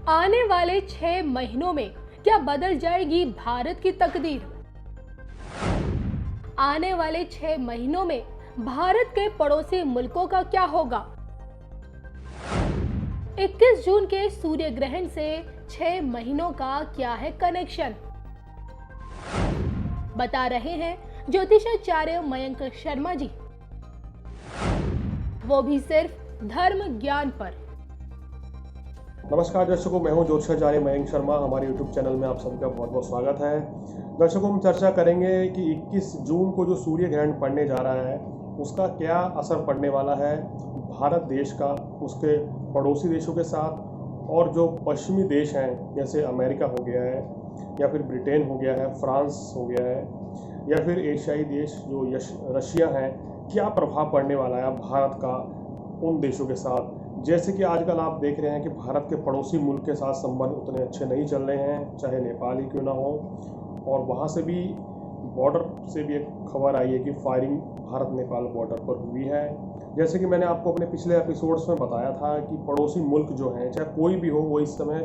आने वाले 6 महीनों में क्या बदल जाएगी भारत की तकदीर? आने वाले 6 महीनों में भारत के पड़ोसी मुल्कों का क्या होगा? 21 जून के सूर्य ग्रहण से 6 महीनों का क्या है कनेक्शन? बता रहे हैं ज्योतिषाचार्य मयंक शर्मा जी, वो भी सिर्फ धर्म ज्ञान पर। नमस्कार दर्शकों, मैं हूं ज्योतिषाचार्य मयंक शर्मा। हमारे यूट्यूब चैनल में आप सबका बहुत बहुत स्वागत है। दर्शकों, हम चर्चा करेंगे कि 21 जून को जो सूर्य ग्रहण पड़ने जा रहा है उसका क्या असर पड़ने वाला है भारत देश का, उसके पड़ोसी देशों के साथ, और जो पश्चिमी देश हैं जैसे अमेरिका हो गया है या फिर ब्रिटेन हो गया है, फ्रांस हो गया है, या फिर एशियाई देश जो रशिया हैं, क्या प्रभाव पड़ने वाला है भारत का उन देशों के साथ। जैसे कि आजकल आप देख रहे हैं कि भारत के पड़ोसी मुल्क के साथ संबंध उतने अच्छे नहीं चल रहे हैं, चाहे नेपाल ही क्यों ना हो, और वहाँ से भी बॉर्डर से भी एक खबर आई है कि फायरिंग भारत नेपाल बॉर्डर पर हुई है। जैसे कि मैंने आपको अपने पिछले एपिसोड्स में बताया था कि पड़ोसी मुल्क जो हैं, चाहे कोई भी हो, वो इस समय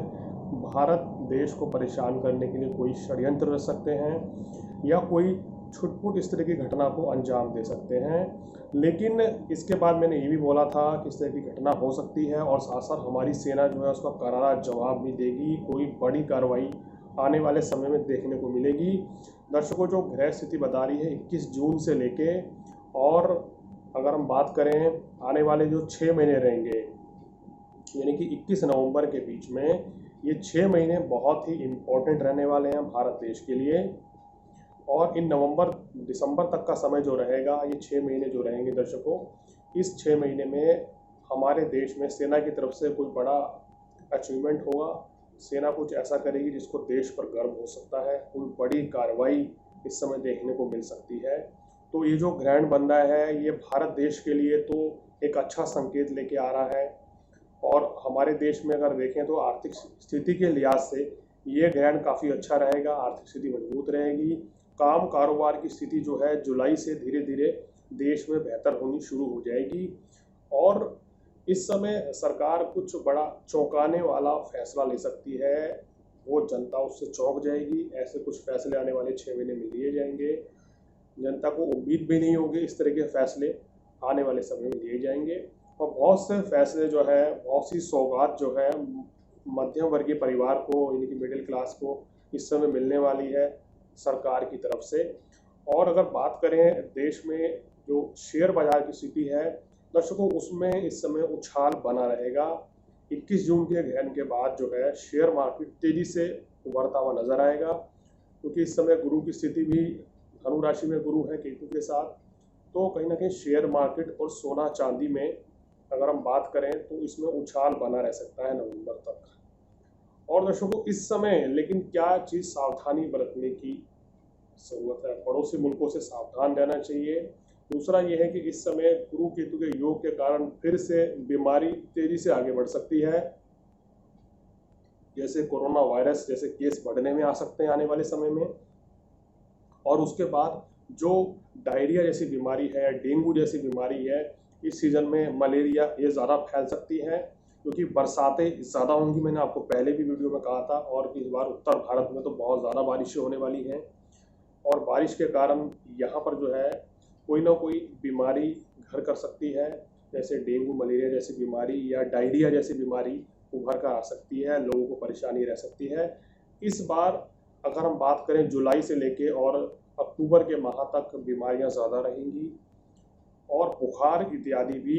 भारत देश को परेशान करने के लिए कोई षड्यंत्र रच सकते हैं या कोई छुटपुट इस तरह की घटना को अंजाम दे सकते हैं। लेकिन इसके बाद मैंने ये भी बोला था कि इस तरह की घटना हो सकती है और साथ साथ हमारी सेना जो है उसका करारा जवाब भी देगी। कोई बड़ी कार्रवाई आने वाले समय में देखने को मिलेगी। दर्शकों, जो ग्रह स्थिति बता रही है 21 जून से लेके, और अगर हम बात करें आने वाले जो 6 महीने रहेंगे यानी कि 21 नवंबर के बीच में, ये 6 महीने बहुत ही इम्पोर्टेंट रहने वाले हैं भारत देश के लिए। और इन नवंबर दिसंबर तक का समय जो रहेगा, ये 6 महीने जो रहेंगे दर्शकों, इस 6 महीने में हमारे देश में सेना की तरफ से कोई बड़ा अचीवमेंट होगा। सेना कुछ ऐसा करेगी जिसको देश पर गर्व हो सकता है। कोई बड़ी कार्रवाई इस समय देखने को मिल सकती है। तो ये जो ग्रहण बन रहा है, ये भारत देश के लिए तो एक अच्छा संकेत लेके आ रहा है। और हमारे देश में अगर देखें तो आर्थिक स्थिति के लिहाज से ये ग्रहण काफ़ी अच्छा रहेगा। आर्थिक स्थिति मजबूत रहेगी। काम कारोबार की स्थिति जो है जुलाई से धीरे धीरे देश में बेहतर होनी शुरू हो जाएगी। और इस समय सरकार कुछ बड़ा चौंकाने वाला फैसला ले सकती है, वो जनता उससे चौंक जाएगी। ऐसे कुछ फैसले आने वाले 6 महीने में लिए जाएंगे। जनता को उम्मीद भी नहीं होगी इस तरह के फैसले आने वाले समय में लिए जाएंगे। और बहुत से फैसले जो है, बहुत सी सौगात जो है मध्यम वर्गीय परिवार को यानी कि मिडिल क्लास को इस समय मिलने वाली है सरकार की तरफ से। और अगर बात करें देश में जो शेयर बाजार की स्थिति है दर्शकों, उसमें इस समय उछाल बना रहेगा। 21 जून के ग्रहण के बाद जो है शेयर मार्केट तेजी से उभरता हुआ नजर आएगा, क्योंकि इस समय गुरु की स्थिति भी धनु राशि में गुरु है केतु के साथ। तो कहीं ना कहीं शेयर मार्केट और सोना चांदी में अगर हम बात करें तो इसमें उछाल बना रह सकता है नवंबर तक। और दर्शकों, इस समय लेकिन क्या चीज़ सावधानी बरतने की ज़रूरत है? पड़ोसी मुल्कों से सावधान रहना चाहिए। दूसरा ये है कि इस समय गुरु केतु के योग के कारण फिर से बीमारी तेजी से आगे बढ़ सकती है। जैसे कोरोना वायरस जैसे केस बढ़ने में आ सकते हैं आने वाले समय में। और उसके बाद जो डायरिया जैसी बीमारी है, डेंगू जैसी बीमारी है, इस सीज़न में मलेरिया, ये ज़्यादा फैल सकती है क्योंकि बरसातें ज़्यादा होंगी। मैंने आपको पहले भी वीडियो में कहा था। और इस बार उत्तर भारत में तो बहुत ज़्यादा बारिशें होने वाली हैं, और बारिश के कारण यहाँ पर जो है कोई ना कोई बीमारी घर कर सकती है, जैसे डेंगू मलेरिया जैसी बीमारी या डायरिया जैसी बीमारी उभर कर आ सकती है, लोगों को परेशानी रह सकती है। इस बार अगर हम बात करें जुलाई से लेके और अक्टूबर के माह तक बीमारियां ज़्यादा रहेंगी, और बुखार इत्यादि भी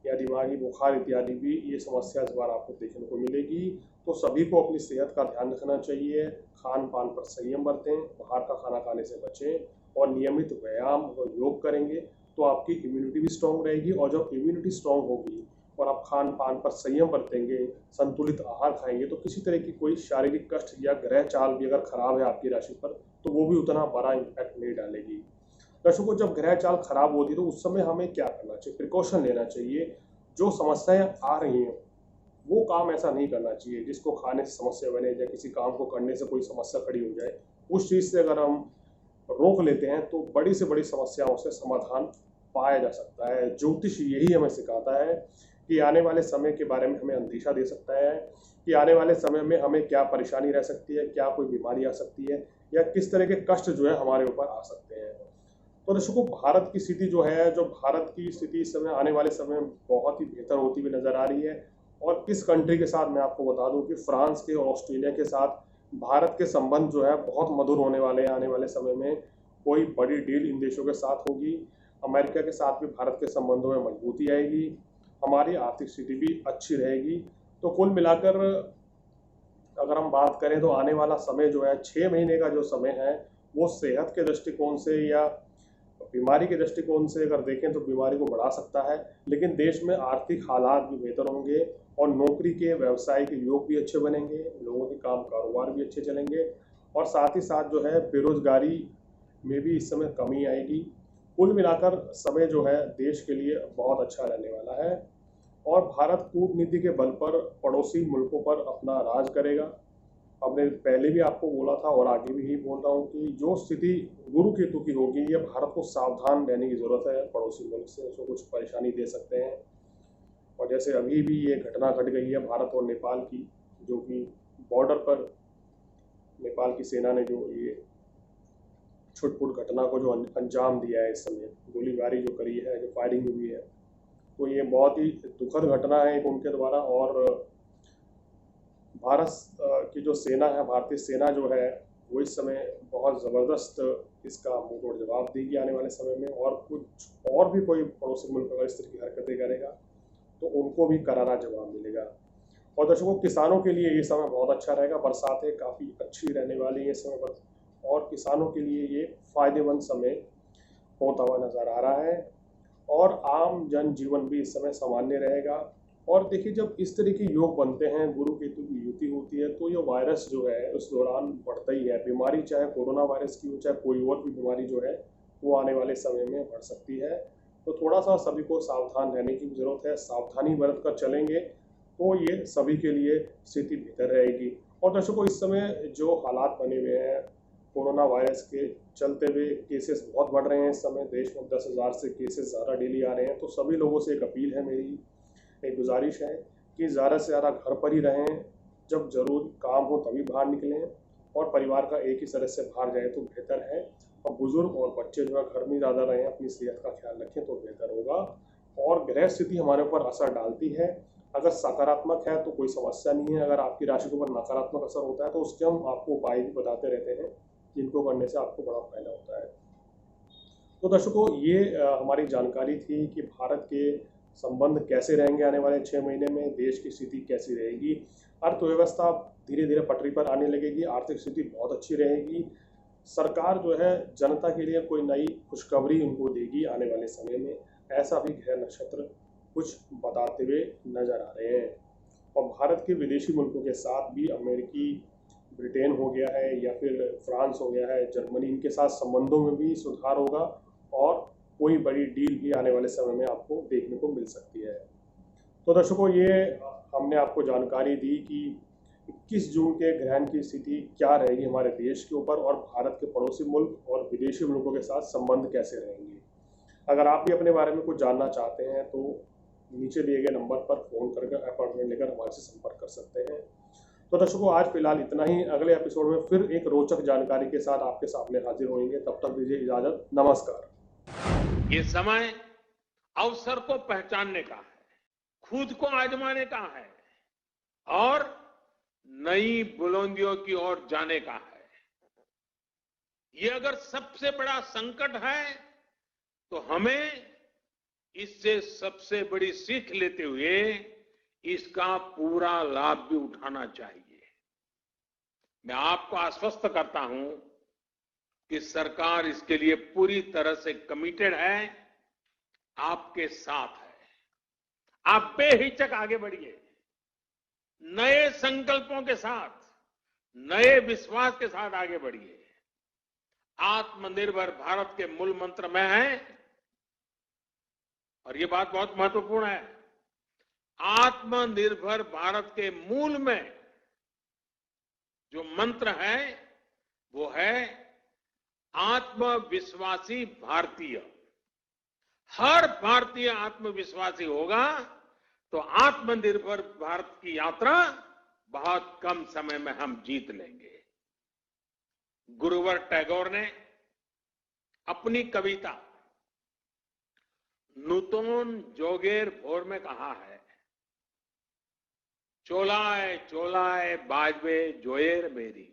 या दिमागी बुखार इत्यादि भी ये समस्या इस बार आपको देखने को मिलेगी। तो सभी को अपनी सेहत का ध्यान रखना चाहिए। खान पान पर संयम बरतें, बाहर का खाना खाने से बचें, और नियमित व्यायाम और योग करेंगे तो आपकी इम्यूनिटी भी स्ट्रांग रहेगी। और जब इम्यूनिटी स्ट्रांग होगी और आप खान पान पर संयम बरतेंगे, संतुलित आहार खाएंगे, तो किसी तरह की कोई शारीरिक कष्ट या ग्रह चाल भी अगर खराब है आपकी राशि पर तो वो भी उतना बड़ा इम्पैक्ट नहीं डालेगी। दर्शकों, जब ग्रह चाल खराब होती है तो उस समय हमें क्या करना चाहिए? प्रिकॉशन लेना चाहिए। जो समस्याएं आ रही हैं वो काम ऐसा नहीं करना चाहिए जिसको खाने से समस्या बने या किसी काम को करने से कोई समस्या खड़ी हो जाए। उस चीज़ से अगर हम रोक लेते हैं तो बड़ी से बड़ी समस्याओं से समाधान पाया जा सकता है। ज्योतिष यही हमें सिखाता है कि आने वाले समय के बारे में हमें अंदेशा दे सकता है कि आने वाले समय में हमें क्या परेशानी रह सकती है, क्या कोई बीमारी आ सकती है, या किस तरह के कष्ट जो है हमारे ऊपर आ सकते हैं। तो दर्शकों, भारत की स्थिति जो है, जो भारत की स्थिति इस समय आने वाले समय में बहुत ही बेहतर होती हुई नजर आ रही है। और किस कंट्री के साथ मैं आपको बता दूं कि फ्रांस के और ऑस्ट्रेलिया के साथ भारत के संबंध जो है बहुत मधुर होने वाले हैं। आने वाले समय में कोई बड़ी डील इन देशों के साथ होगी। अमेरिका के साथ भी भारत के संबंधों में मजबूती आएगी, हमारी आर्थिक स्थिति भी अच्छी रहेगी। तो कुल मिलाकर अगर हम बात करें तो आने वाला समय जो है, 6 महीने का जो समय है, वो सेहत के दृष्टिकोण से या बीमारी के दृष्टिकोण से अगर देखें तो बीमारी को बढ़ा सकता है, लेकिन देश में आर्थिक हालात भी बेहतर होंगे और नौकरी के व्यवसाय के योग भी अच्छे बनेंगे, लोगों के काम कारोबार भी अच्छे चलेंगे, और साथ ही साथ जो है बेरोजगारी में भी इस समय कमी आएगी। कुल मिलाकर समय जो है देश के लिए बहुत अच्छा रहने वाला है और भारत कूटनीति के बल पर पड़ोसी मुल्कों पर अपना राज करेगा। हमने पहले भी आपको बोला था और आगे भी यही बोल रहा हूँ कि जो स्थिति गुरु केतु की होगी, ये भारत को सावधान रहने की जरूरत है। पड़ोसी मुल्क से उसको कुछ परेशानी दे सकते हैं। और जैसे अभी भी ये घटना घट गई है भारत और नेपाल की, जो कि बॉर्डर पर नेपाल की सेना ने जो ये छुटपुट घटना को जो अंजाम दिया है, इस समय गोलीबारी जो करी है, जो फायरिंग हुई है, तो ये बहुत ही दुखद घटना है एक उनके द्वारा। और भारत की जो सेना है, भारतीय सेना जो है, वो इस समय बहुत ज़बरदस्त इसका मुंहतोड़ जवाब देगी आने वाले समय में। और कुछ और भी कोई पड़ोसी मुल्क अगर इस तरह की हरकतें करेगा तो उनको भी करारा जवाब मिलेगा। और दर्शकों, किसानों के लिए ये समय बहुत अच्छा रहेगा। बरसातें काफ़ी अच्छी रहने वाली है इस समय पर, और किसानों के लिए ये फायदेमंद समय होता हुआ नजर आ रहा है। और आम जनजीवन भी इस समय सामान्य रहेगा। और देखिए, जब इस तरह के योग बनते हैं, गुरु केतु की युति होती है, तो ये वायरस जो है उस दौरान बढ़ता ही है। बीमारी चाहे कोरोना वायरस की हो, चाहे कोई और भी बीमारी जो है, वो आने वाले समय में बढ़ सकती है। तो थोड़ा सा सभी को सावधान रहने की जरूरत है। सावधानी बरत कर चलेंगे तो ये सभी के लिए स्थिति बेहतर रहेगी। और दर्शकों, इस समय जो हालात बने हुए हैं, कोरोना वायरस के चलते हुए केसेस बहुत बढ़ रहे हैं। इस समय देश में 10,000 से केसेस ज़्यादा डेली आ रहे हैं। तो सभी लोगों से एक अपील है, मेरी एक गुजारिश है कि ज़्यादा से ज़्यादा घर पर ही रहें। जब जरूर काम हो तभी बाहर निकलें, और परिवार का एक ही सदस्य बाहर जाए तो बेहतर है। और बुजुर्ग और बच्चे जो है घर में ज़्यादा रहें, अपनी सेहत का ख्याल रखें तो बेहतर होगा। और ग्रह स्थिति हमारे ऊपर असर डालती है। अगर सकारात्मक है तो कोई समस्या नहीं है, अगर आपकी राशि के ऊपर नकारात्मक असर होता है तो उसके हम आपको उपाय भी बताते रहते हैं, जिनको करने से आपको बड़ा फायदा होता है। तो दर्शकों, ये हमारी जानकारी थी कि भारत के संबंध कैसे रहेंगे आने वाले 6 महीने में, देश की स्थिति कैसी रहेगी। अर्थव्यवस्था धीरे धीरे पटरी पर आने लगेगी, आर्थिक स्थिति बहुत अच्छी रहेगी। सरकार जो है जनता के लिए कोई नई खुशखबरी उनको देगी आने वाले समय में, ऐसा भी ग्रह नक्षत्र कुछ बताते हुए नजर आ रहे हैं। और भारत के विदेशी मुल्कों के साथ भी, अमेरिकी, ब्रिटेन हो गया है या फिर फ्रांस हो गया है, जर्मनी, इनके साथ संबंधों में भी सुधार होगा और कोई बड़ी डील भी आने वाले समय में आपको देखने को मिल सकती है। तो दर्शकों, ये हमने आपको जानकारी दी कि 21 जून के ग्रहण की स्थिति क्या रहेगी हमारे देश के ऊपर, और भारत के पड़ोसी मुल्क और विदेशी मुल्कों के साथ संबंध कैसे रहेंगे। अगर आप भी अपने बारे में कुछ जानना चाहते हैं तो नीचे दिए गए नंबर पर फ़ोन करके अपॉइंटमेंट लेकर हमारे से संपर्क कर सकते हैं। तो दर्शकों, आज फिलहाल इतना ही। अगले एपिसोड में फिर एक रोचक जानकारी के साथ आपके सामने हाजिर होंगे। तब तक दीजिए इजाजत। नमस्कार। ये समय अवसर को पहचानने का है, खुद को आजमाने का है और नई बुलंदियों की ओर जाने का है। ये अगर सबसे बड़ा संकट है तो हमें इससे सबसे बड़ी सीख लेते हुए इसका पूरा लाभ भी उठाना चाहिए। मैं आपको आश्वस्त करता हूं कि सरकार इसके लिए पूरी तरह से कमिटेड है, आपके साथ है। आप बेहिचक आगे बढ़िए, नए संकल्पों के साथ, नए विश्वास के साथ आगे बढ़िए। आत्मनिर्भर भारत के मूल मंत्र में है, और ये बात बहुत महत्वपूर्ण है, आत्मनिर्भर भारत के मूल में जो मंत्र है वो है आत्मविश्वासी भारतीय। हर भारतीय आत्मविश्वासी होगा तो आत्मनिर्भर भारत की यात्रा बहुत कम समय में हम जीत लेंगे। गुरुवर टैगोर ने अपनी कविता नूतन जोगेर भोर में कहा है, चोलाए चोलाए बाजबे जोएर मेरी,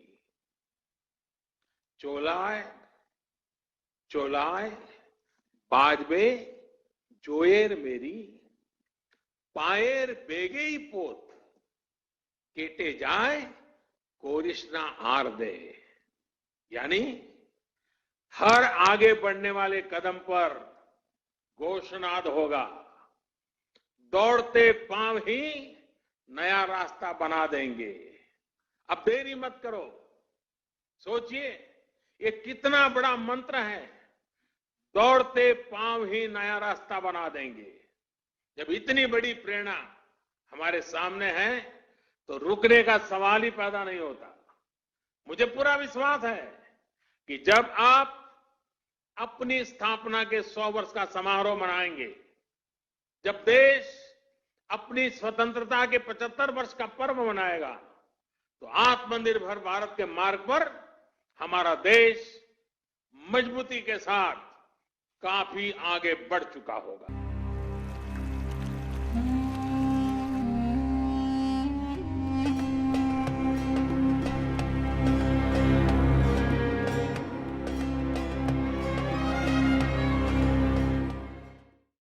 चोलाए चोलाए बाजबे जोएर मेरी, पाएर बेगे ही पोत केटे जाए कोरिश्ना आर दे। यानी हर आगे बढ़ने वाले कदम पर घोषणाद होगा, दौड़ते पांव ही नया रास्ता बना देंगे। अब देरी मत करो, सोचिए ये कितना बड़ा मंत्र है, दौड़ते पांव ही नया रास्ता बना देंगे। जब इतनी बड़ी प्रेरणा हमारे सामने है तो रुकने का सवाल ही पैदा नहीं होता। मुझे पूरा विश्वास है कि जब आप अपनी स्थापना के 100 वर्ष का समारोह मनाएंगे, जब देश अपनी स्वतंत्रता के 75 वर्ष का पर्व मनाएगा, तो आत्मनिर्भर भारत के मार्ग पर हमारा देश मजबूती के साथ काफी आगे बढ़ चुका होगा।